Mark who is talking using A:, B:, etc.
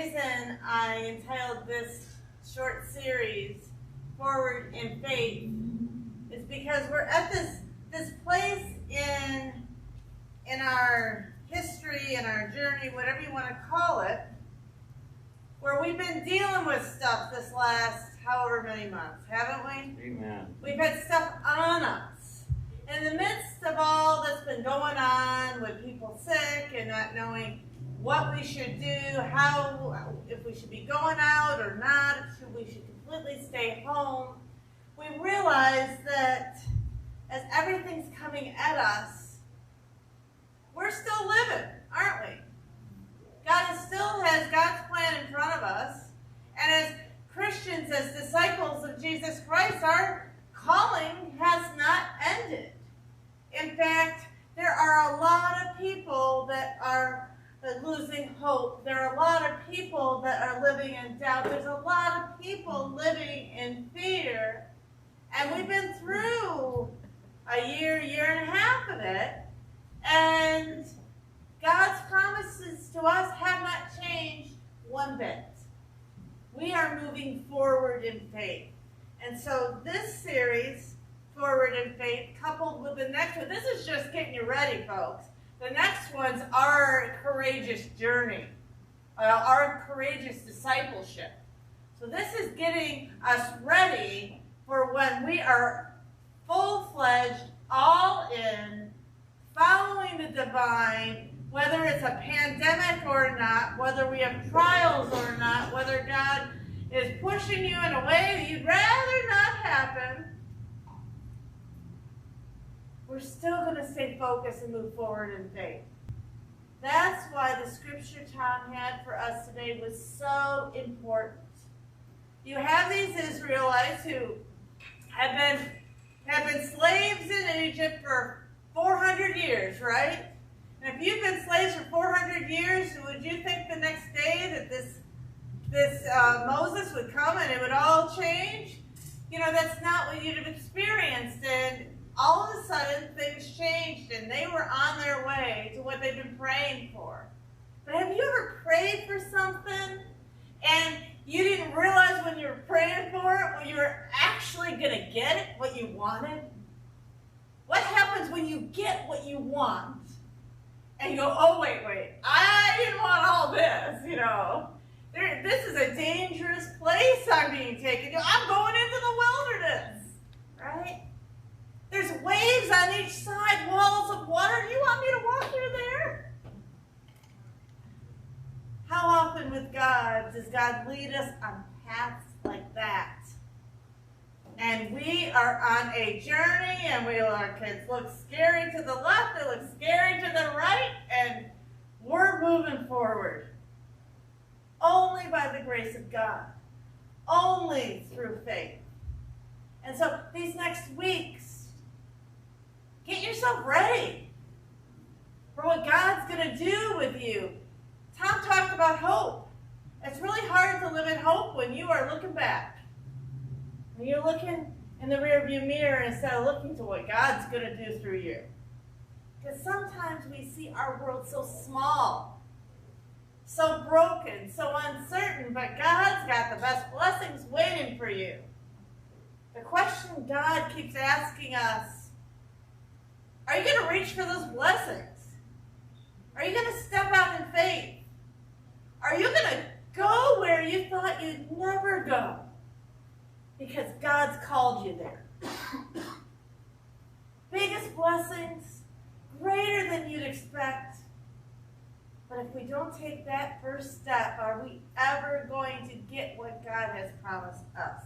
A: reason I entitled this short series Forward in Faith is because we're at this place in our history, in our journey, whatever you want to call it, where we've been dealing with stuff this last however many months, haven't we?
B: Amen.
A: We've had stuff on us. In the midst of all that's been going on with people sick and not knowing what we should do, how, if we should be going out or not, if we should completely stay home, we realize that as everything's coming at us, we're still living, aren't we? God still has God's plan in front of us. And as Christians, as disciples of Jesus Christ, our calling has not ended. In fact, there are a lot of people that are losing hope. There are a lot of people that are living in doubt. There's a lot of people living in fear. And we've been through a year and a half of it. And God's promises to us have not changed one bit. We are moving forward in faith. And so this series, Forward in Faith, coupled with the next one, this is just getting you ready, folks. The next one's our courageous journey, our courageous discipleship. So this is getting us ready for when we are full-fledged, all in, following the divine, whether it's a pandemic or not, whether we have trials or not, whether God is pushing you in a way that you'd rather not happen, we're still going to stay focused and move forward in faith. That's why the scripture Tom had for us today was so important. You have these Israelites who have been slaves in Egypt for 400 years, right? And if you've been slaves for 400 years, would you think the next day that this Moses would come and it would all change? You know, that's not what you'd have experienced. And all of a sudden, things changed, and they were on their way to what they've been praying for. But have you ever prayed for something, and you didn't realize when you were praying for it, when you were actually going to get it, what you wanted? What happens when you get what you want? And you go, oh, wait, I didn't want all this, you know. This is a dangerous place I'm being taken to. I'm going into the wilderness, right? There's waves on each side, walls of water. Do you want me to walk through there? How often with God does God lead us on paths like that? And we are on a journey, and our kids look scary to the left, they look scary to the right, and we're moving forward. Only by the grace of God. Only through faith. And so these next weeks, get yourself ready for what God's going to do with you. Tom talked about hope. It's really hard to live in hope when you are looking back. When you're looking in the rearview mirror instead of looking to what God's going to do through you. Because sometimes we see our world so small, so broken, so uncertain, but God's got the best blessings waiting for you. The question God keeps asking us, are you going to reach for those blessings? Are you going to step out in faith? Are you going to go where you thought you'd never go? Because God's called you there. Biggest blessings, greater than you'd expect. But if we don't take that first step, are we ever going to get what God has promised us?